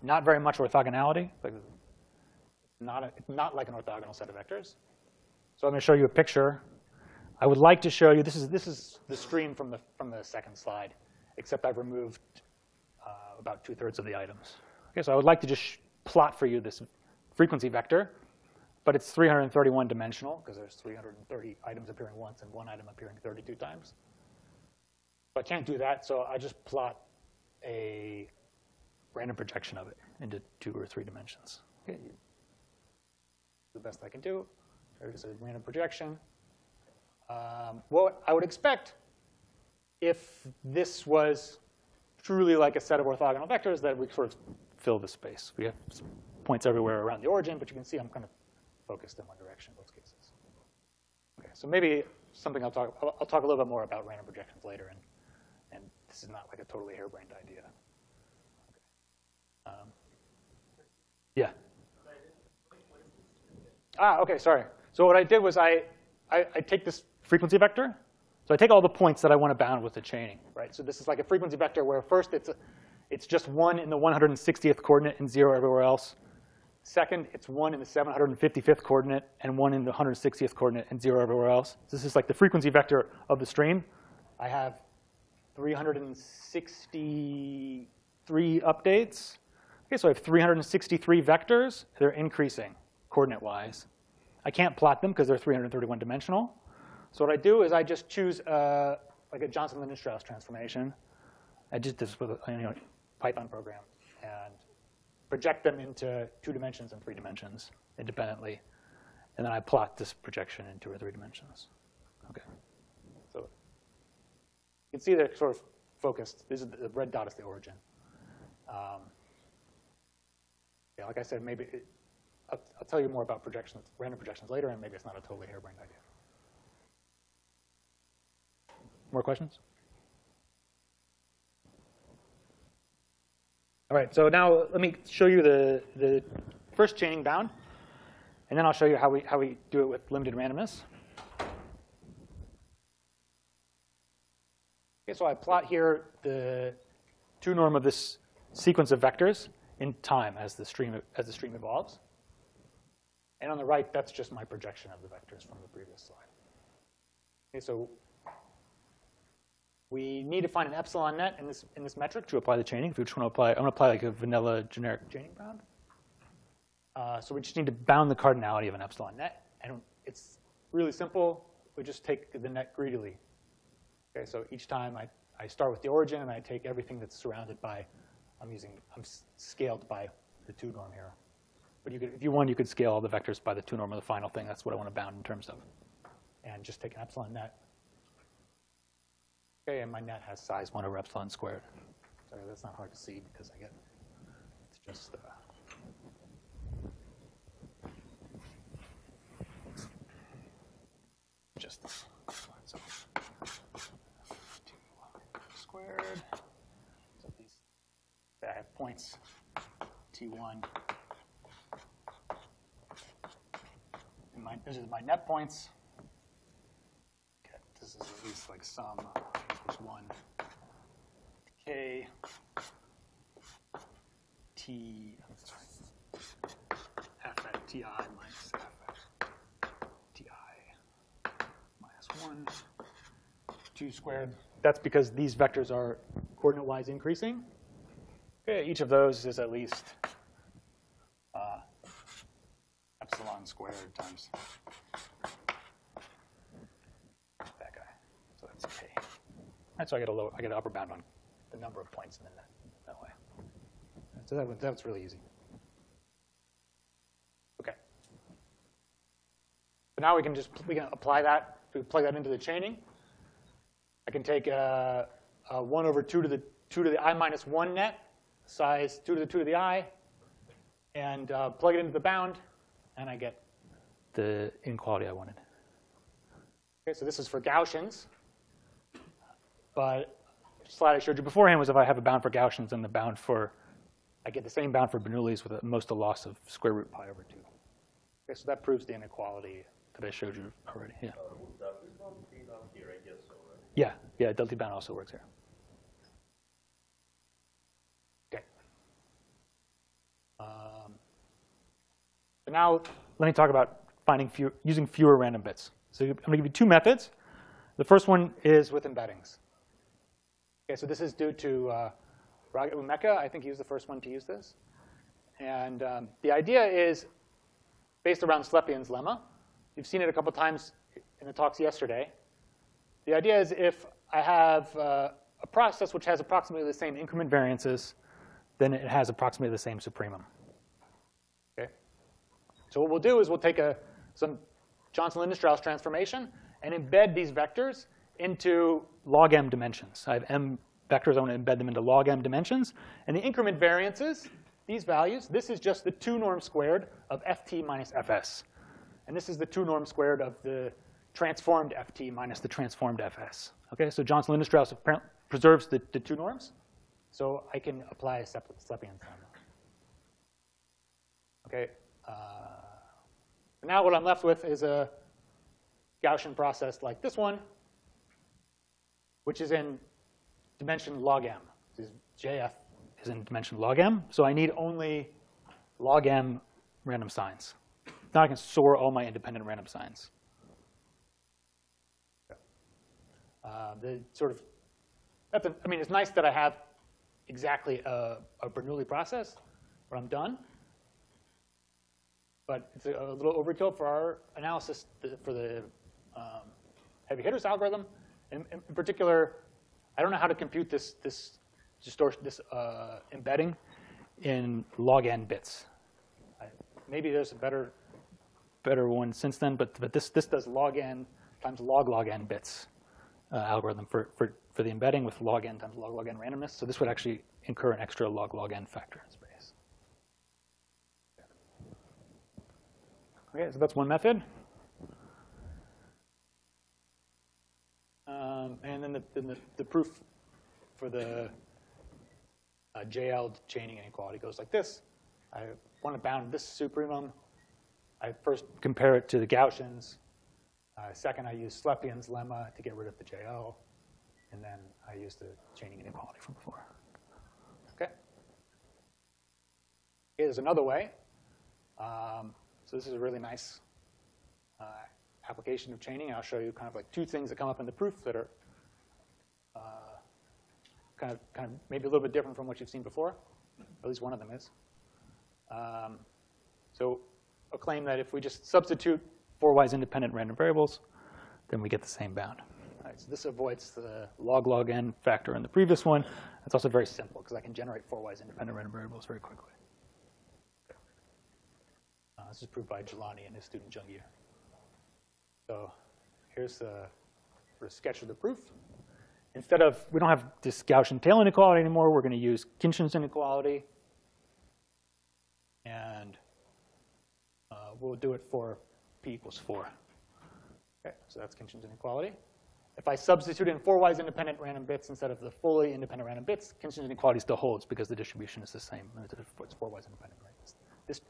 not very much orthogonality. It's not like an orthogonal set of vectors. So I'm going to show you a picture. I would like to show you, this is the stream from the second slide, except I've removed about 2/3 of the items. Okay, so I would like to just plot for you this frequency vector, but it's 331 dimensional, because there's 330 items appearing once and 1 item appearing 32 times. So I can't do that, so I just plot a random projection of it into 2 or 3 dimensions. Okay, the best I can do. There's a random projection. What I would expect if this was truly like a set of orthogonal vectors, that we sort of fill the space. We have points everywhere around the origin, but you can see I'm kind of focused in one direction in both cases. Okay, so maybe something I'll talk a little bit more about random projections later, and this is not like a totally harebrained idea. Okay. Yeah. Okay, sorry. So what I did was I take this frequency vector. So I take all the points that I want to bound with the chaining, right? So this is like a frequency vector where first it's just 1 in the 160th coordinate and 0 everywhere else. Second, it's 1 in the 755th coordinate and 1 in the 160th coordinate and 0 everywhere else. This is like the frequency vector of the stream. I have 363 updates. Okay, so I have 363 vectors. They're increasing coordinate-wise. I can't plot them because they're 331 dimensional. So what I do is I just choose like a Johnson-Lindner-Strauss transformation. I did this with a Python program and project them into 2 dimensions and 3 dimensions independently. And then I plot this projection in 2 or 3 dimensions. Okay. So you can see they're sort of focused. This is the red dot is the origin. Yeah, like I said, maybe I'll tell you more about projections, random projections later, and maybe it's not a totally harebrained idea. More questions? All right, so now let me show you the first chaining bound, and then I'll show you how we do it with limited randomness. Okay, so I plot here the 2 norm of this sequence of vectors in time as the stream evolves. And on the right, that's just my projection of the vectors from the previous slide. Okay, so we need to find an epsilon net in this metric to apply the chaining. If we just want to apply, I'm going to apply like a vanilla generic chaining bound. So we just need to bound the cardinality of an epsilon net. And it's really simple. We just take the net greedily. Okay, so each time I start with the origin, and I take everything that's surrounded by, I'm scaled by the 2 norm here. But if you want, you could scale all the vectors by the 2 norm of the final thing. That's what I want to bound in terms of. And just take an epsilon net. Okay, and my net has size 1 over epsilon squared. Sorry, that's not hard to see because it's just so 2 squared. So these, I have points T1. And this is my net points. Okay, this is at least like sum equals 1 k t f at ti minus f at ti minus 1 2 squared. That's because these vectors are coordinate-wise increasing. Okay, each of those is at least epsilon squared times that guy. So that's k. And so I get an upper bound on the number of points in the net that way. So that's really easy. Okay. So now we can apply that. We plug that into the chaining. I can take 1 over 2 to the I minus 1 net, size 2 to the 2 to the I, and plug it into the bound, and I get the inequality I wanted. Okay, so this is for Gaussians. But the slide I showed you beforehand was if I have a bound for Gaussians and the bound I get the same bound for Bernoulli's with most a loss of square root pi over 2. Okay, so that proves the inequality that I showed you already. Yeah. Would that be bound be down here, I guess, already? Yeah, delta bound also works here. Okay. So now let me talk about using fewer random bits. So I'm going to give you 2 methods. The first one is with embeddings. Okay, so this is due to Raga Umeka. I think he was the first one to use this. And the idea is based around Slepian's lemma. You've seen it a couple times in the talks yesterday. The idea is if I have a process which has approximately the same increment variances, then it has approximately the same supremum. Okay? So what we'll do is we'll take some Johnson-Lindner-Strauss transformation and embed these vectors into log m dimensions. I have m vectors. I want to embed them into log m dimensions. And the increment variances, these values, this is just the 2 norm squared of ft minus fs. And this is the 2 norm squared of the transformed ft minus the transformed fs. Okay, so Johnson-Lindner-Strauss preserves the 2 norms. So I can apply a Slepian's lemma. Okay. Now what I'm left with is a Gaussian process like this one, which is in dimension log m. This JF is in dimension log m. So I need only log m random signs. Now I can store all my independent random signs. I mean, it's nice that I have exactly a Bernoulli process when I'm done. But it's a little overkill for our analysis for the heavy hitters algorithm. In particular, I don't know how to compute this distortion, this embedding in log n bits. Maybe there's a better one since then, but this does log n times log n bits algorithm for the embedding with log n times log n randomness. So this would actually incur an extra log n factor in space. Okay, so that's one method. And then the proof for the JL chaining inequality goes like this. I want to bound this supremum. I first compare it to the Gaussians. Second, I use Slepian's lemma to get rid of the JL. And then I use the chaining inequality from before. Okay? Here's another way. So this is a really nice application of chaining. I'll show you kind of like two things that come up in the proof that are kind of maybe a little bit different from what you've seen before. At least one of them is. So I'll claim that if we just substitute four-wise independent random variables, then we get the same bound. All right, so this avoids the log n factor in the previous one. It's also very simple because I can generate four-wise independent random variables very quickly. This is proved by Jelani and his student Jungir. So here's the sort of sketch of the proof. Instead of, we don't have this Gaussian tail inequality anymore. We're going to use Khinchin's inequality. And we'll do it for p equals 4. Okay, so that's Khinchin's inequality. If I substitute in four-wise independent random bits instead of the fully independent random bits, Khinchin's inequality still holds because the distribution is the same. It's four-wise independent. Right? This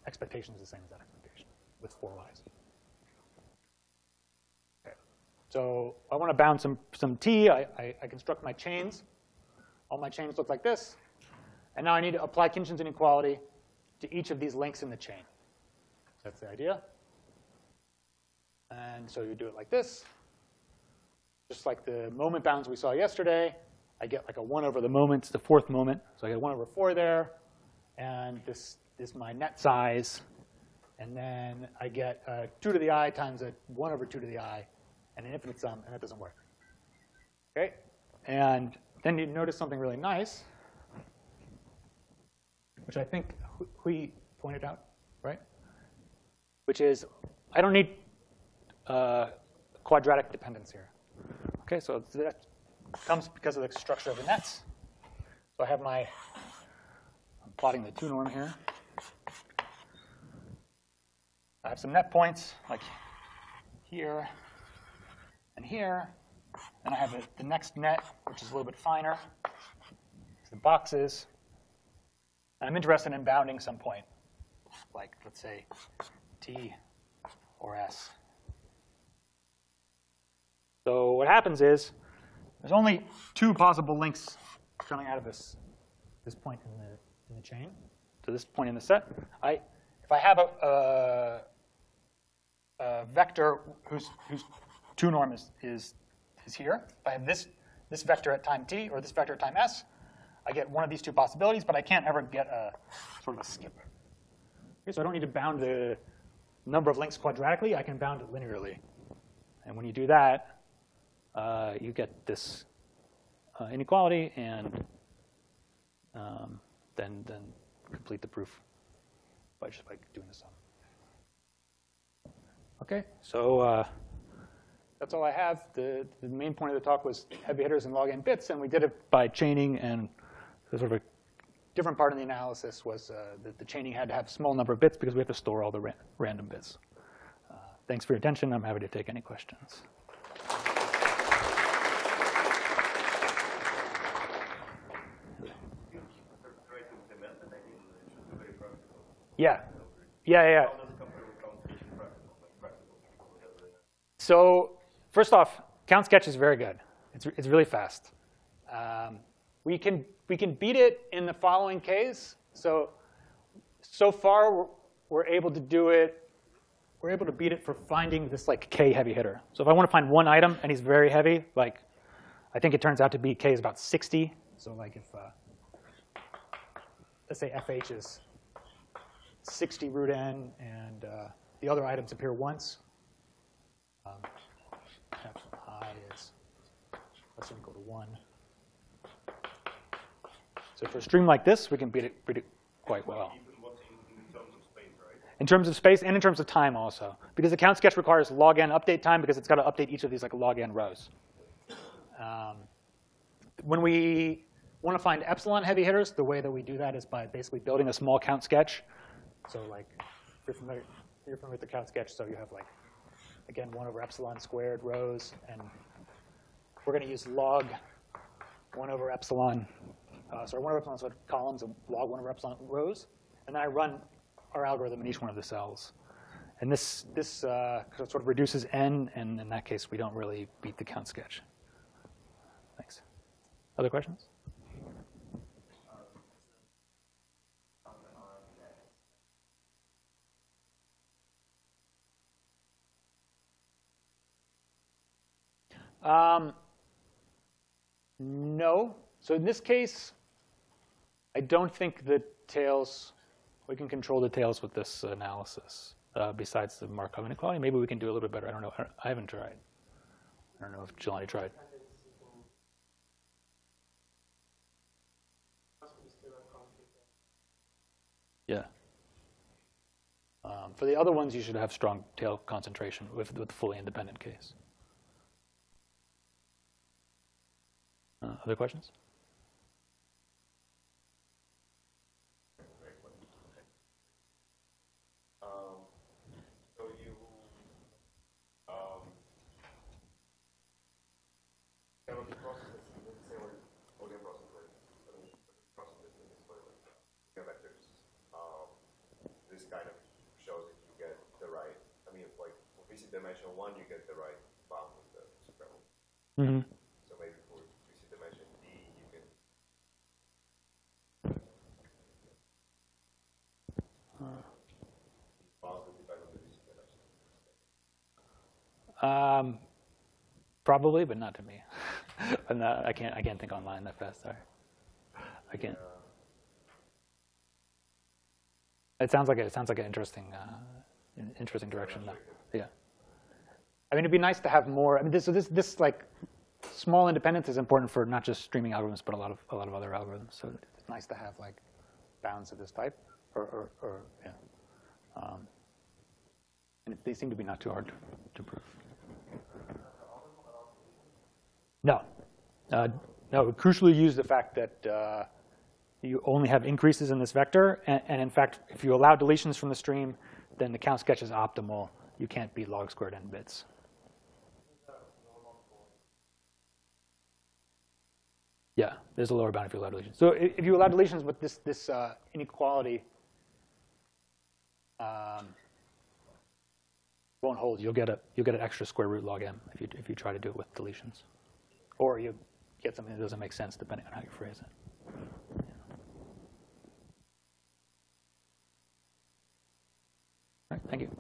expectation is the same as that expectation with four-wise. Okay. So I want to bound some t. I construct my chains. All my chains look like this. And now I need to apply Khinchin's inequality to each of these links in the chain. That's the idea. And so you do it like this. Just like the moment bounds we saw yesterday, I get like a 1 over the moment. It's the fourth moment. So I get 1 over 4 there. And this is my net size. And then I get 2 to the I times a 1 over 2 to the I and an infinite sum, and that doesn't work. Okay? And then you notice something really nice, which I think Hui pointed out, right? Which is I don't need quadratic dependence here. Okay, so that comes because of the structure of the nets. So I have I'm plotting the 2 norm here. I have some net points like here and here. And I have the next net, which is a little bit finer. It's the boxes. And I'm interested in bounding some point, like let's say T or S. So what happens is there's only 2 possible links coming out of this point in the chain, to this point in the set. If I have a vector whose 2 norm is here, if I have this vector at time t or this vector at time s, I get one of these 2 possibilities, but I can't ever get a sort of a skip. Okay, so I don't need to bound the number of links quadratically. I can bound it linearly. And when you do that, you get this inequality, and then complete the proof by doing the sum. Okay, so that's all I have. The main point of the talk was heavy hitters and log n bits, and we did it by chaining. And sort of a different part of the analysis was that the chaining had to have a small number of bits because we have to store all the random bits. Thanks for your attention. I'm happy to take any questions. Yeah. So first off, count sketch is very good. It's really fast. We can beat it in the following case. So far we're able to do it. We're able to beat it for finding this like K heavy hitter. So if I want to find one item and he's very heavy, like I think it turns out to be K is about 60. So like if let's say FH is 60 root n and the other items appear once. Fi is less than or equal to 1. So for a stream like this, we can beat it quite well. In terms of space, right? In terms of space and in terms of time also. Because the count sketch requires log n update time because it's got to update each of these like log n rows. When we want to find epsilon heavy hitters, the way that we do that is by basically building a small count sketch. So like you're familiar with the count sketch, so you have like, again, 1 over epsilon squared rows. And we're going to use log 1 over epsilon. 1 over epsilon sort of columns and log 1 over epsilon rows. And then I run our algorithm in each one of the cells. And this sort of reduces n, and in that case, we don't really beat the count sketch. Thanks. Other questions? No. So in this case, I don't think the tails, we can control the tails with this analysis besides the Markov inequality. Maybe we can do a little bit better. I don't know. I haven't tried. I don't know if Jelani tried. Yeah. For the other ones, you should have strong tail concentration with the fully independent case. Other questions? So you kind of the process that's the same organ process, right? I mean, the process that's in this way, like vectors. This kind of shows that you get the right. I mean, like for visit dimension 1, you get the right bound with the supremum. Mm-hmm. So maybe for visit dimension D, you can. Probably, but not to me. I can't think online that fast. Sorry, I can't. It sounds like an interesting direction. Yeah. I mean, it'd be nice to have more. I mean, this like small independence is important for not just streaming algorithms, but a lot of other algorithms. So it's nice to have like bounds of this type, or yeah. And they seem to be not too hard to prove. No. No, we crucially use the fact that you only have increases in this vector. And in fact, if you allow deletions from the stream, then the count sketch is optimal. You can't beat log squared n bits. Yeah, there's a lower bound if you allow deletions. So if you allow deletions with this inequality, won't hold. You'll get an extra square root log m if you try to do it with deletions, or you get something that doesn't make sense depending on how you phrase it. Yeah. All right, thank you.